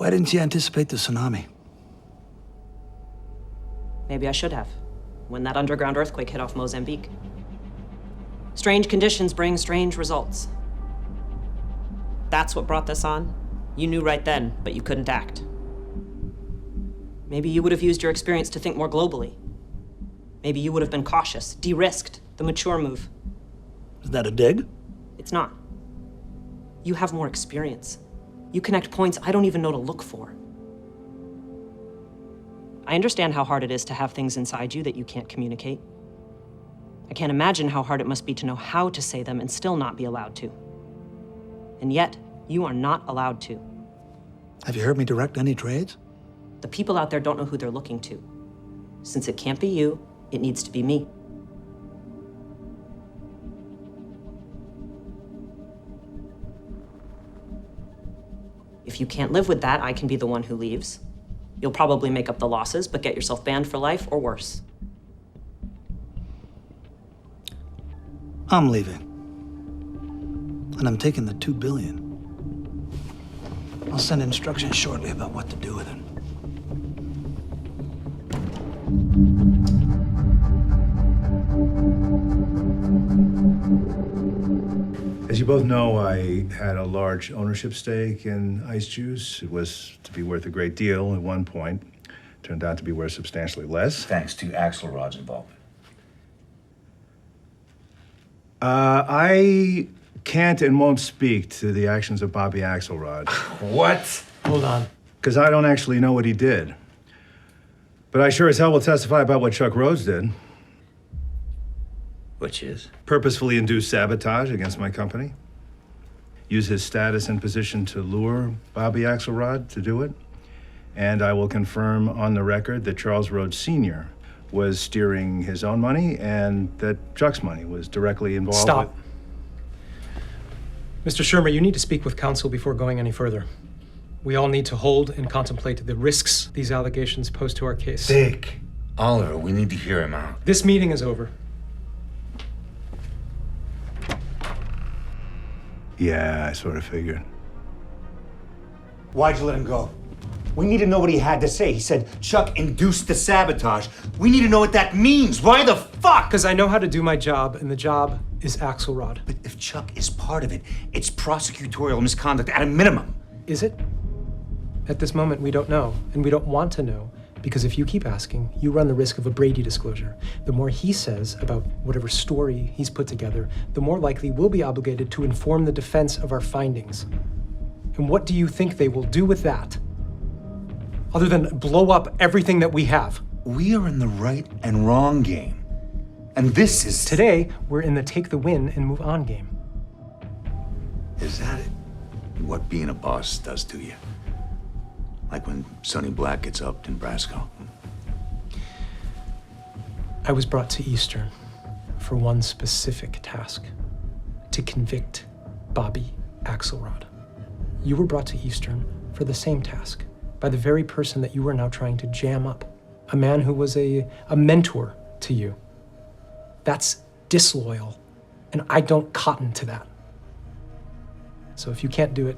Why didn't you anticipate the tsunami? Maybe I should have, when that underground earthquake hit off Mozambique. Strange conditions bring strange results. That's what brought this on. You knew right then, but you couldn't act. Maybe you would have used your experience to think more globally. Maybe you would have been cautious, de-risked, the mature move. Is that a dig? It's not. You have more experience. You connect points I don't even know to look for. I understand how hard it is to have things inside you that you can't communicate. I can't imagine how hard it must be to know how to say them and still not be allowed to. And yet, you are not allowed to. Have you heard me direct any trades? The people out there don't know who they're looking to. Since it can't be you, it needs to be me. If you can't live with that, I can be the one who leaves. You'll probably make up the losses, but get yourself banned for life or worse. I'm leaving. And I'm taking the $2 billion. I'll send instructions shortly about what to do with it. As you both know, I had a large ownership stake in Ice Juice. It was to be worth a great deal at one point. Turned out to be worth substantially less. Thanks to Axelrod's involvement. I can't and won't speak to the actions of Bobby Axelrod. What? Hold on. Because I don't actually know what he did. But I sure as hell will testify about what Chuck Rhodes did. Which is? Purposefully induce sabotage against my company. Use his status and position to lure Bobby Axelrod to do it. And I will confirm on the record that Charles Rhodes Sr. was steering his own money and that Chuck's money was directly involved. Stop. Mr. Shermer, you need to speak with counsel before going any further. We all need to hold and contemplate the risks these allegations pose to our case. Dick. Oliver, we need to hear him out. This meeting is over. Yeah, I sort of figured. Why'd you let him go? We need to know what he had to say. He said Chuck induced the sabotage. We need to know what that means. Why the fuck? Because I know how to do my job, and the job is Axelrod. But if Chuck is part of it, it's prosecutorial misconduct at a minimum. Is it? At this moment, we don't know, and we don't want to know, because if you keep asking, you run the risk of a Brady disclosure. The more he says about whatever story he's put together, the more likely we'll be obligated to inform the defense of our findings. And what do you think they will do with that? Other than blow up everything that we have. We are in the right and wrong game. And this is... Today, we're in the take the win and move on game. Is that it? What being a boss does to you? Like when Sonny Black gets upped in Brasco. I was brought to Eastern for one specific task, to convict Bobby Axelrod. You were brought to Eastern for the same task, by the very person that you are now trying to jam up, a man who was a mentor to you. That's disloyal, and I don't cotton to that. So if you can't do it,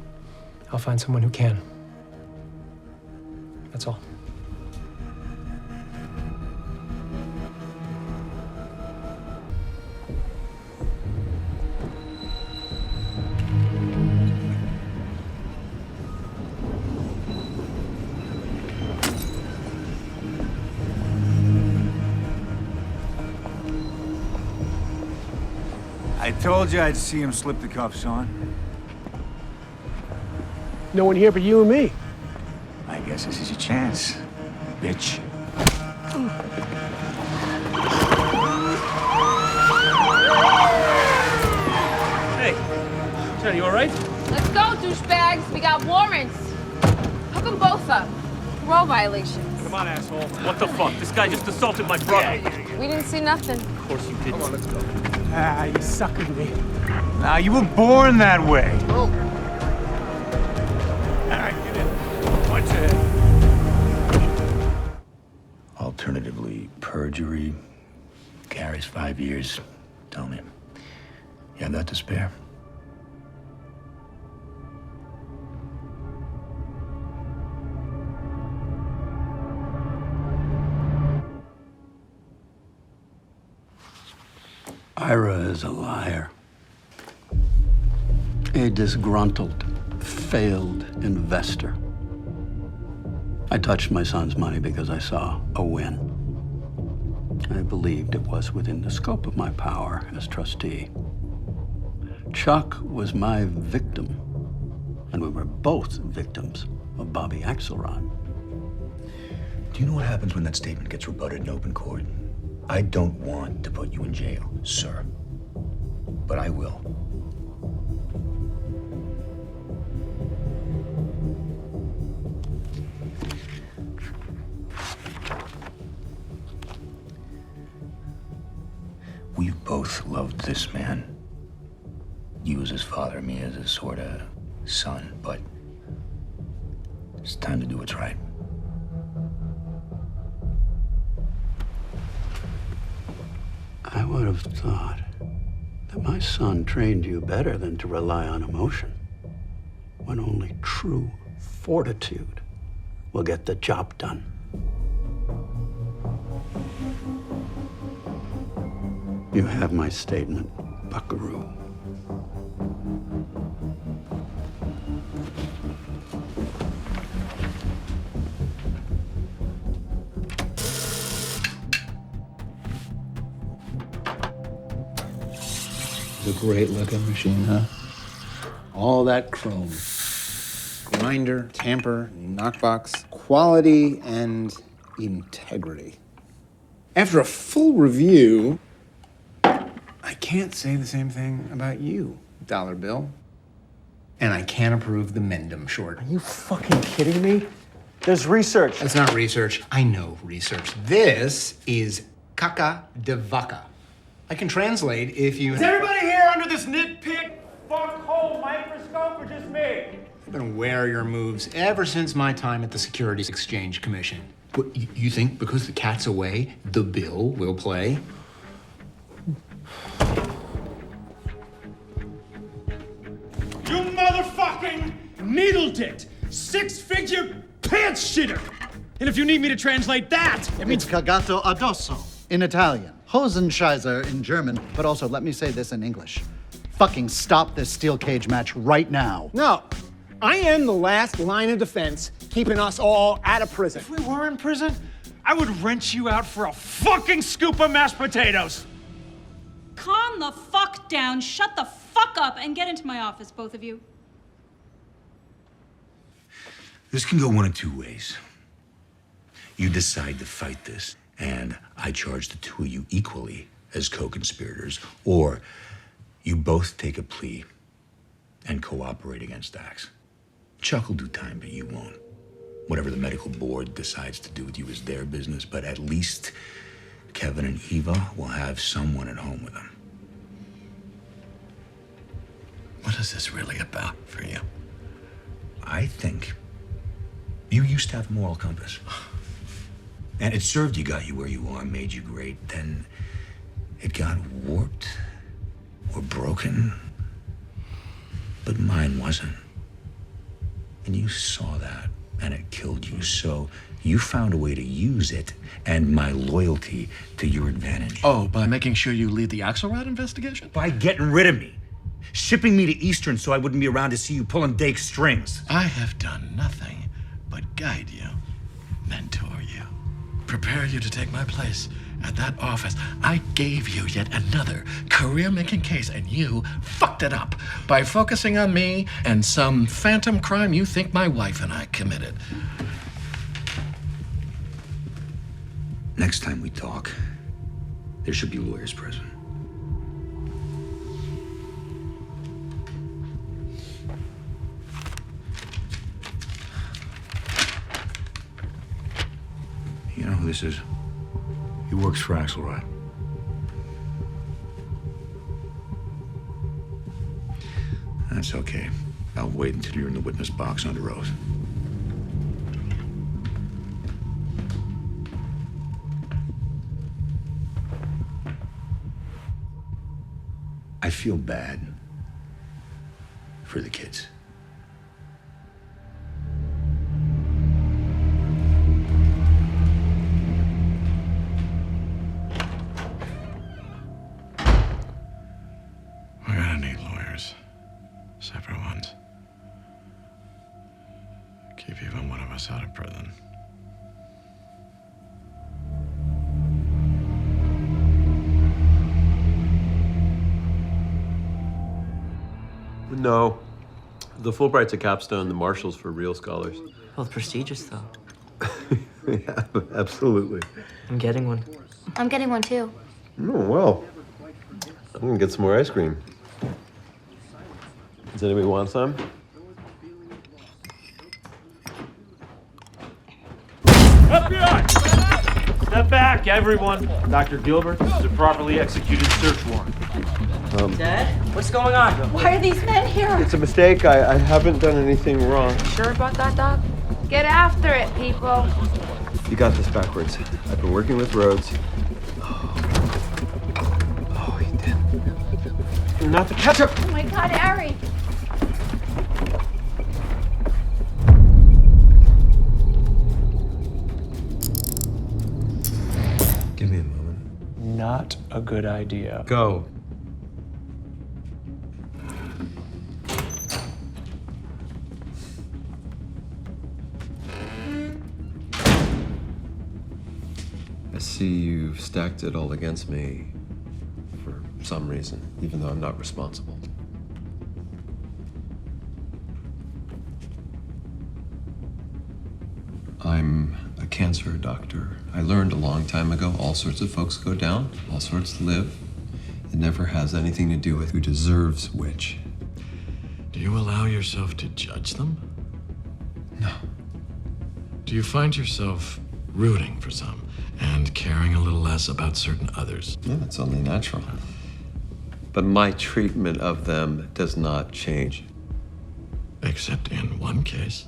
I'll find someone who can. That's all. I told you I'd see him slip the cuffs on. No one here but you and me. I guess this is your chance, bitch. Hey, Jenny, you all right? Let's go, douchebags. We got warrants. Hook them both up. Parole violations. Come on, asshole. What the fuck? This guy just assaulted my brother. We didn't see nothing. Of course you didn't. Come on, let's go. Ah, you suckered me. Nah, you were born that way. Oh. All right, get in. Watch it. Alternatively, perjury carries 5 years. Tell me. You have that to spare? Ira is a liar. A disgruntled, failed investor. I touched my son's money because I saw a win. I believed it was within the scope of my power as trustee. Chuck was my victim, and we were both victims of Bobby Axelrod. Do you know what happens when that statement gets rebutted in open court? I don't want to put you in jail, sir. But I will. We've both loved this man. You as his father, me as his sort of son, but it's time to do what's right. I would have thought that my son trained you better than to rely on emotion, when only true fortitude will get the job done. You have my statement, Buckaroo. It's a great looking machine, huh? All that chrome. Grinder, tamper, knockbox, quality and integrity. After a full review, I can't say the same thing about you, Dollar Bill. And I can't approve the Mendham short. Are you fucking kidding me? There's research. That's not research. I know research. This is caca de vaca. I can translate if you... Is everybody here under this nitpick fuckhole microscope or just me? I've been aware of your moves ever since my time at the Securities Exchange Commission. What, you think because the cat's away, the bill will play? You motherfucking needle it! Six-figure pants shitter! And if you need me to translate that, it means... It's cagato addosso in Italian, Hosenscheißer in German, but also let me say this in English. Fucking stop this steel cage match right now. No, I am the last line of defense keeping us all out of prison. If we were in prison, I would rent you out for a fucking scoop of mashed potatoes. Calm the fuck down, shut the fuck up, and get into my office, both of you. This can go one of two ways. You decide to fight this, and I charge the two of you equally as co-conspirators, or you both take a plea and cooperate against Axe. Chuck will do time, but you won't. Whatever the medical board decides to do with you is their business, but at least Kevin and Eva will have someone at home with them. What is this really about for you? I think you used to have a moral compass. And it served you, got you where you are, made you great. Then it got warped or broken. But mine wasn't. And you saw that, and it killed you. So you found a way to use it and my loyalty to your advantage. Oh, by making sure you lead the Axelrod investigation? By getting rid of me. Shipping me to Eastern so I wouldn't be around to see you pulling Dake's strings. I have done nothing but guide you, mentor you, prepare you to take my place at that office. I gave you yet another career-making case, and you fucked it up by focusing on me and some phantom crime you think my wife and I committed. Next time we talk, there should be lawyers present. You know who this is? He works for Axelrod. That's okay. I'll wait until you're in the witness box under oath. I feel bad for the kids. Keep even one of us out of prison. No. The Fulbright's a capstone, the Marshall's for real scholars. Both prestigious, though. Yeah, absolutely. I'm getting one. I'm getting one too. Oh, well. I'm gonna get some more ice cream. Does anybody want some? FBI! Step back, everyone. Dr. Gilbert, this is a properly executed search warrant. Dad? What's going on? Why are these men here? It's a mistake. I haven't done anything wrong. Sure about that, Doc? Get after it, people. You got this backwards. I've been working with Rhodes. Oh, he did. Not the ketchup! Oh my God, Ari! Give me a moment. Not a good idea. Go. I see you've stacked it all against me for some reason, even though I'm not responsible. I'm a cancer doctor. I learned a long time ago all sorts of folks go down, all sorts live. It never has anything to do with who deserves which. Do you allow yourself to judge them? No. Do you find yourself rooting for some and caring a little less about certain others? Yeah, it's only natural. But my treatment of them does not change. Except in one case.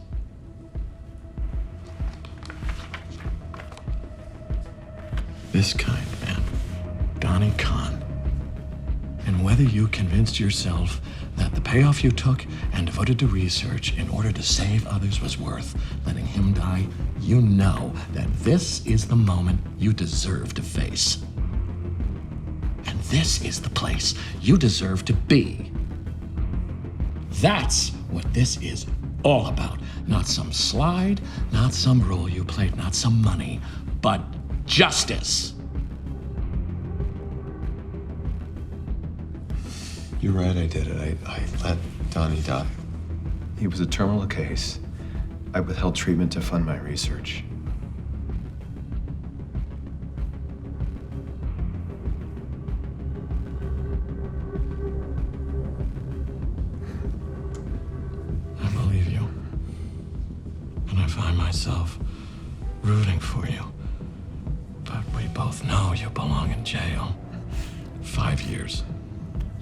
This kind, man. Donnie Kahn. And whether you convinced yourself that the payoff you took and devoted to research in order to save others was worth letting him die, you know that this is the moment you deserve to face. And this is the place you deserve to be. That's what this is all about. Not some slide, not some role you played, not some money, but justice. You're right, I did it. I let Donnie die. He was a terminal case. I withheld treatment to fund my research. I believe you. And I find myself rooting for you. But we both know you belong in jail. 5 years.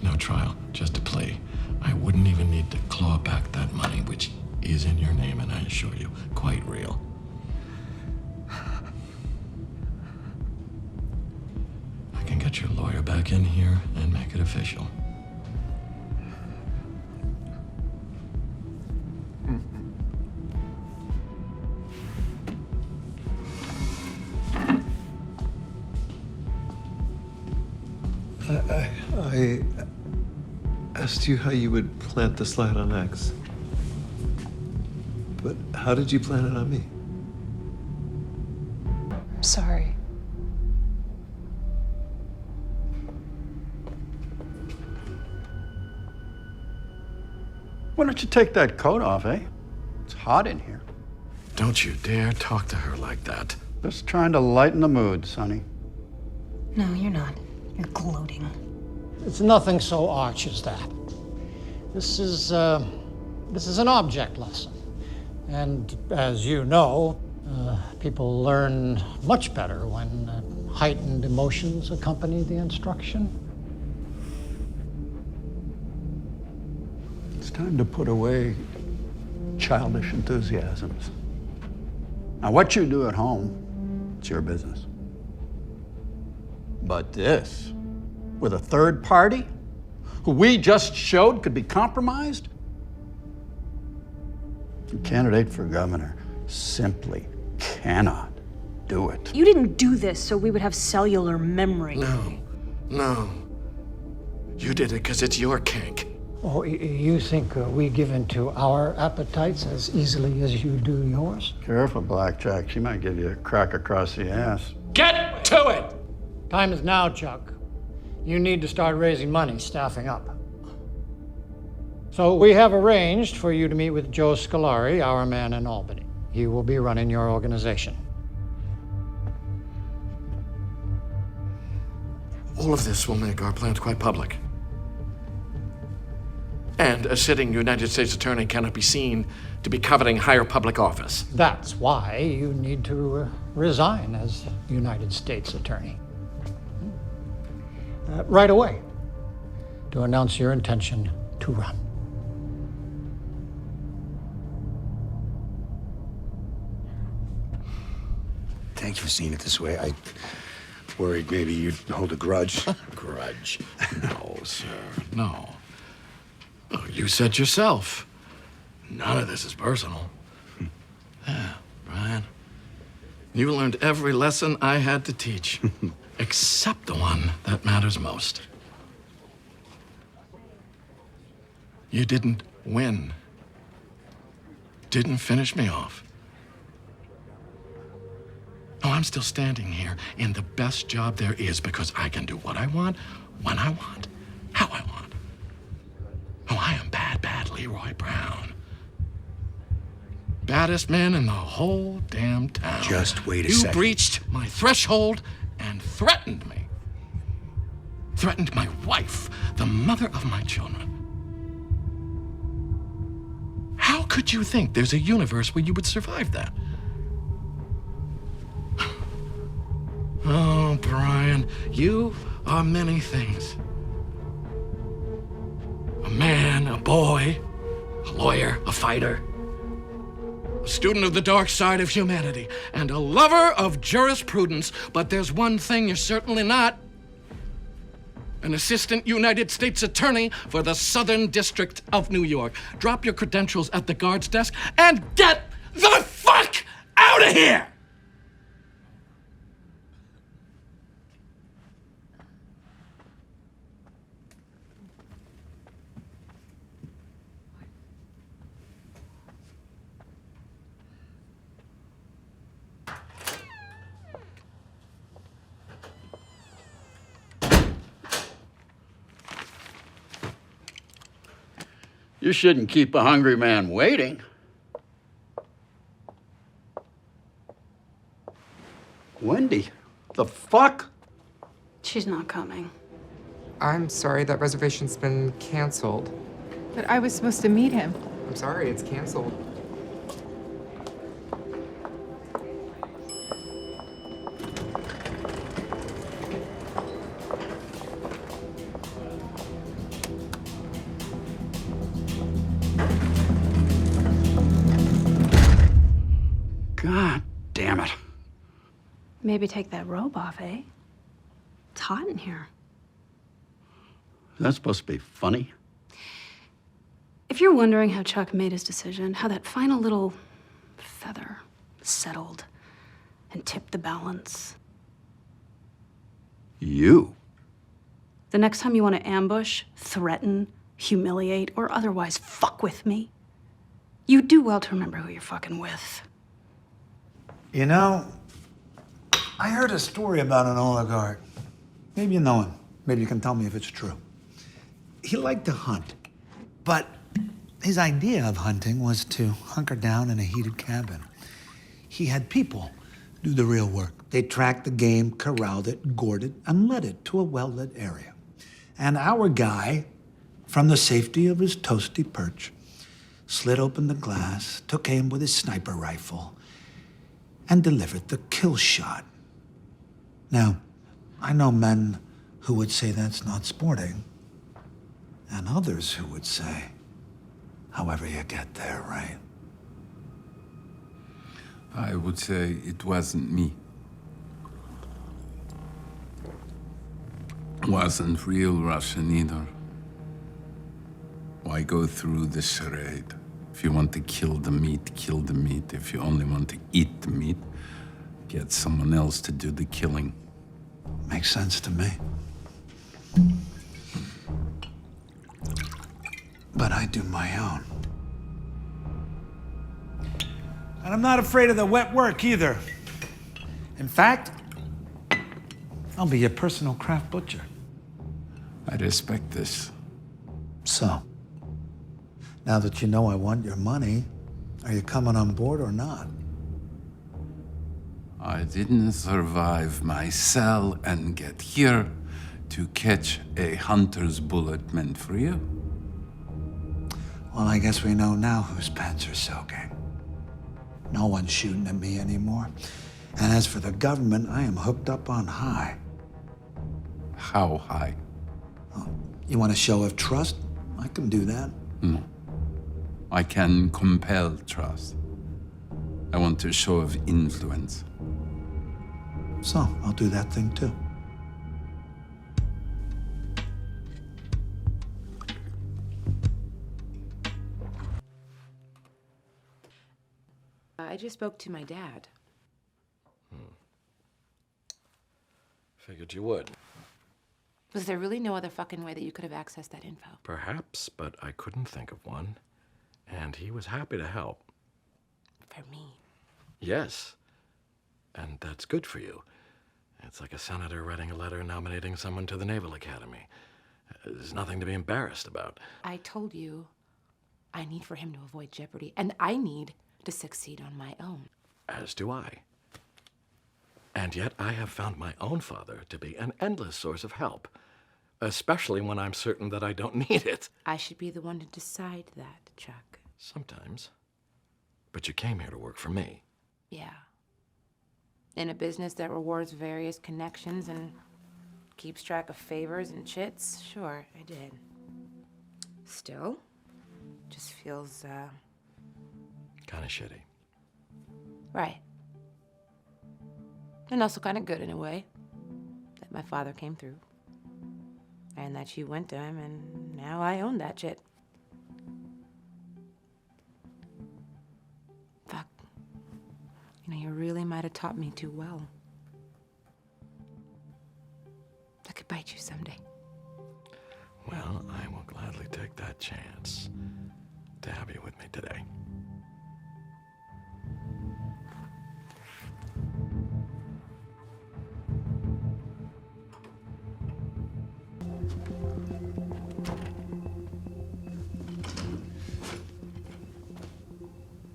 No trial, just a plea. I wouldn't even need to claw back that money, which is in your name, and I assure you, quite real. I can get your lawyer back in here and make it official. I asked you how you would plant the slide on X. But how did you plant it on me? I'm sorry. Why don't you take that coat off, eh? It's hot in here. Don't you dare talk to her like that. Just trying to lighten the mood, Sonny. No, you're not. You're gloating. It's nothing so arch as that. This is an object lesson. And as you know, people learn much better when heightened emotions accompany the instruction. It's time to put away childish enthusiasms. Now, what you do at home, it's your business. But this, with a third party, who we just showed could be compromised? A candidate for governor simply cannot do it. You didn't do this so we would have cellular memory. No. You did it because it's your kink. Oh, you think we give in to our appetites as easily as you do yours? Careful, Blackjack. She might give you a crack across the ass. Get to it! Time is now, Chuck. You need to start raising money, staffing up. So we have arranged for you to meet with Joe Scolari, our man in Albany. He will be running your organization. All of this will make our plans quite public. And a sitting United States attorney cannot be seen to be coveting higher public office. That's why you need to resign as United States attorney. Right away, to announce your intention to run. Thank you for seeing it this way. I worried maybe you'd hold a grudge. Grudge? No, sir, no. Oh, you said yourself. None of this is personal. Yeah, Brian. You learned every lesson I had to teach, except the one that matters most. You didn't win. Didn't finish me off. No, I'm still standing here in the best job there is because I can do what I want, when I want, how I want. Oh, I am bad Leroy Brown. Baddest man in the whole damn town. Just wait a second. You breached my threshold and threatened me. Threatened my wife, the mother of my children. How could you think there's a universe where you would survive that? Oh, Brian, you are many things. A man, a boy, a lawyer, a fighter, a student of the dark side of humanity, and a lover of jurisprudence. But there's one thing you're certainly not. An assistant United States attorney for the Southern District of New York. Drop your credentials at the guard's desk and get the fuck out of here! You shouldn't keep a hungry man waiting. Wendy, the fuck? She's not coming. I'm sorry, that reservation's been canceled. But I was supposed to meet him. I'm sorry, it's canceled. God damn it. Maybe take that robe off, eh? It's hot in here. That's supposed to be funny. If you're wondering how Chuck made his decision, how that final little feather settled and tipped the balance. You? The next time you want to ambush, threaten, humiliate, or otherwise fuck with me, you do well to remember who you're fucking with. You know, I heard a story about an oligarch. Maybe you know him. Maybe you can tell me if it's true. He liked to hunt, but his idea of hunting was to hunker down in a heated cabin. He had people do the real work. They tracked the game, corralled it, gored it, and led it to a well-lit area. And our guy, from the safety of his toasty perch, slid open the glass, took aim with his sniper rifle, and delivered the kill shot. Now, I know men who would say that's not sporting, and others who would say, however you get there, right? I would say it wasn't me. Wasn't real Russian either. Why go through the charade? If you want to kill the meat, kill the meat. If you only want to eat the meat, get someone else to do the killing. Makes sense to me. but I do my own. And I'm not afraid of the wet work either. In fact, I'll be your personal craft butcher. I respect this. So, now that you know I want your money, are you coming on board or not? I didn't survive my cell and get here to catch a hunter's bullet meant for you. Well, I guess we know now whose pants are soaking. No one's shooting at me anymore. And as for the government, I am hooked up on high. How high? You want a show of trust? I can do that. No. I can compel trust. I want a show of influence. So, I'll do that thing too. I just spoke to my dad. Figured you would. Was there really no other fucking way that you could have accessed that info? Perhaps, but I couldn't think of one. And he was happy to help. For me? Yes. And that's good for you. It's like a senator writing a letter nominating someone to the Naval Academy. There's nothing to be embarrassed about. I told you I need for him to avoid jeopardy, and I need to succeed on my own. As do I. And yet I have found my own father to be an endless source of help, especially when I'm certain that I don't need it. I should be the one to decide that, Chuck. Sometimes. But you came here to work for me. Yeah. In a business that rewards various connections and keeps track of favors and chits, sure, I did. Still, just feels, Kind of shitty. right. And also kind of good in a way that my father came through. And that you went to him, and now I own that shit. Fuck. You know, you really might have taught me too well. I could bite you someday. Well, I will gladly take that chance to have you with me today.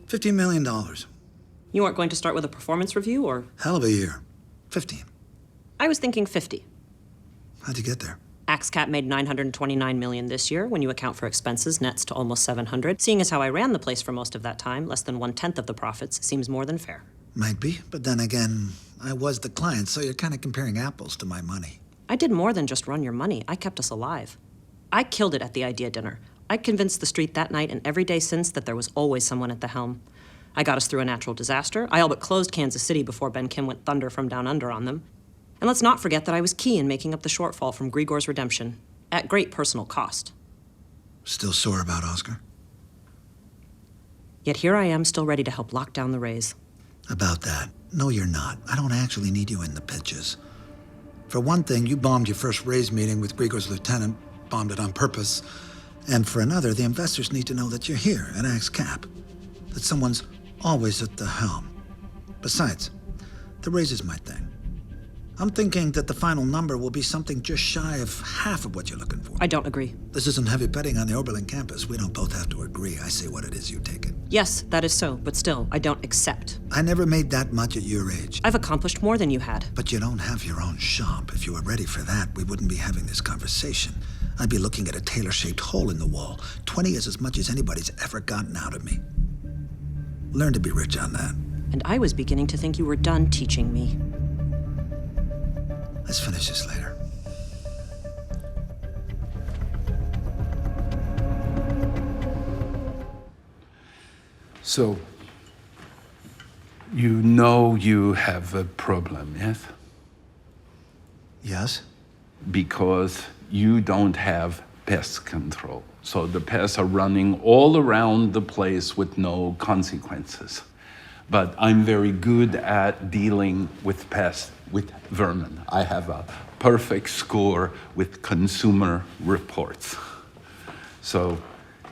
$15 million. You weren't going to start with a performance review, or? Hell of a year. 15. I was thinking 50. How'd you get there? AXCAP made $929 million this year. When you account for expenses, nets to almost 700. Seeing as how I ran the place for most of that time, less than 1/10 of the profits seems more than fair. Might be, but then again, I was the client, so you're kind of comparing apples to my money. I did more than just run your money. I kept us alive. I killed it at the idea dinner. I convinced the street that night and every day since that there was always someone at the helm. I got us through a natural disaster. I all but closed Kansas City before Ben Kim went thunder from down under on them. And let's not forget that I was key in making up the shortfall from Grigor's redemption, at great personal cost. Still sore about Oscar? Yet here I am, still ready to help lock down the raise. About that, no, you're not. I don't actually need you in the pitches. For one thing, you bombed your first raise meeting with Grigor's lieutenant, bombed it on purpose. And for another, the investors need to know that you're here at AXCAP, that someone's always at the helm. Besides, the raise is my thing. I'm thinking that the final number will be something just shy of half of what you're looking for. I don't agree. This isn't heavy betting on the Oberlin campus. We don't both have to agree. I say what it is, you take it. Yes, that is so, but still, I don't accept. I never made that much at your age. I've accomplished more than you had. But you don't have your own shop. If you were ready for that, we wouldn't be having this conversation. I'd be looking at a tailor-shaped hole in the wall. 20 is as much as anybody's ever gotten out of me. Learn to be rich on that. And I was beginning to think you were done teaching me. Let's finish this later. So, you know you have a problem, yes? Yes? Because you don't have pest control. So the pests are running all around the place with no consequences. But I'm very good at dealing with pests, with vermin. I have a perfect score with Consumer Reports. So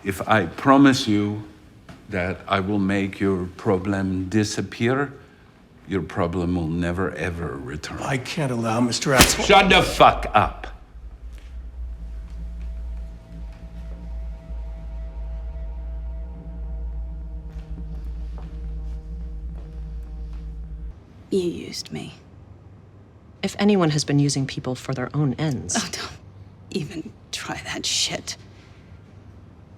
If I promise you that I will make your problem disappear, your problem will never, ever return. I can't allow Mr. Asshole. Shut the fuck up. You used me. If anyone has been using people for their own ends. Oh, don't even try that shit.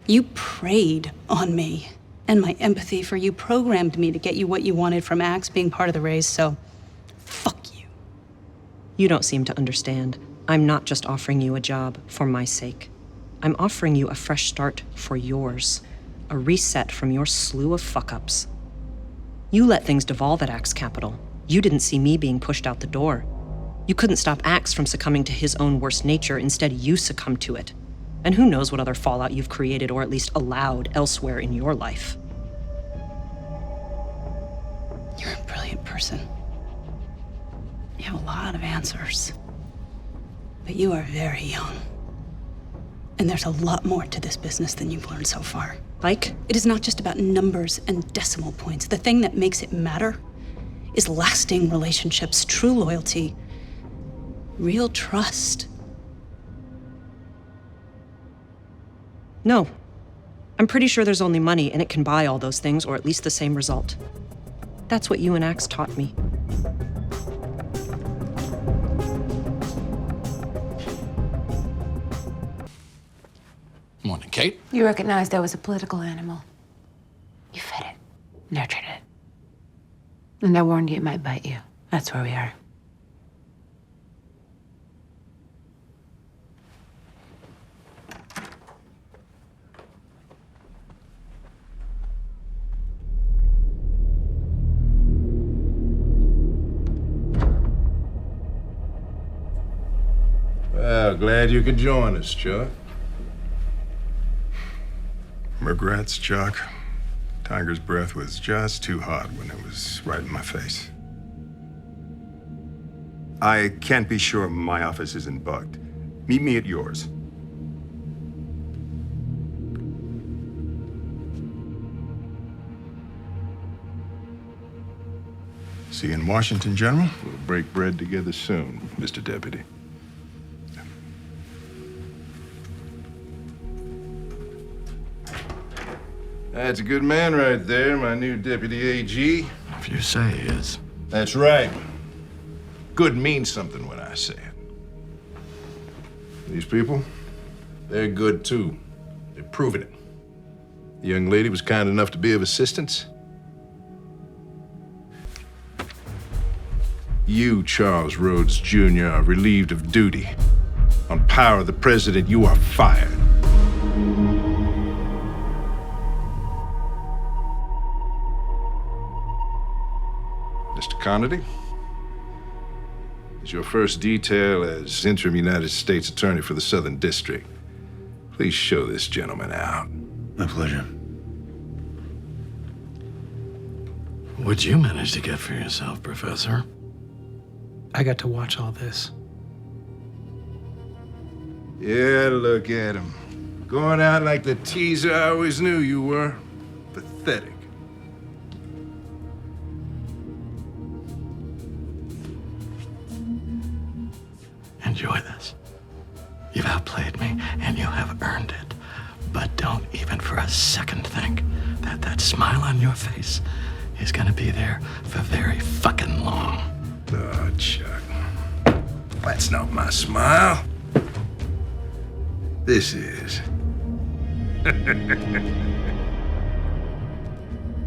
You preyed on me, and my empathy for you programmed me to get you what you wanted from Axe being part of the race, so fuck you. You don't seem to understand. I'm not just offering you a job for my sake. I'm offering you a fresh start for yours. A reset from your slew of fuck-ups. You let things devolve at Axe Capital. You didn't see me being pushed out the door. You couldn't stop Axe from succumbing to his own worst nature. Instead, you succumbed to it. And who knows what other fallout you've created or at least allowed elsewhere in your life. You're a brilliant person. You have a lot of answers. But you are very young. And there's a lot more to this business than you've learned so far. Like? It is not just about numbers and decimal points. The thing that makes it matter is lasting relationships, true loyalty, real trust. No. I'm pretty sure there's only money and it can buy all those things, or at least the same result. That's what you and Axe taught me. Morning, Kate. You recognized I was a political animal. You fed it, nurtured it. And I warned you it might bite you. That's where we are. Well, glad you could join us, Chuck. Regrets, Chuck. Tiger's breath was just too hot when it was right in my face. I can't be sure my office isn't bugged. Meet me at yours. See you in Washington, General. We'll break bread together soon, Mr. Deputy. That's a good man right there, my new deputy AG. If you say he is. That's right. Good means something when I say it. These people, they're good too. They're proving it. The young lady was kind enough to be of assistance. You, Charles Rhodes Jr., are relieved of duty. On power of the president, you are fired. Mr. Connerty, as your first detail as interim United States Attorney for the Southern District, please show this gentleman out. My pleasure. What'd you manage to get for yourself, Professor? I got to watch all this. Yeah, look at him. Going out like the teaser I always knew you were. Pathetic. Enjoy this. You've outplayed me, and you have earned it. But don't even for a second think that that smile on your face is gonna be there for very fucking long. Oh, Chuck. That's not my smile. This is.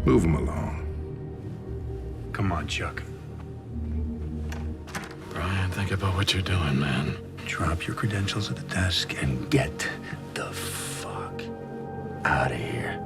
Move him along. Come on, Chuck. Brian, think about what you're doing, man. Drop your credentials at the desk and get the fuck out of here.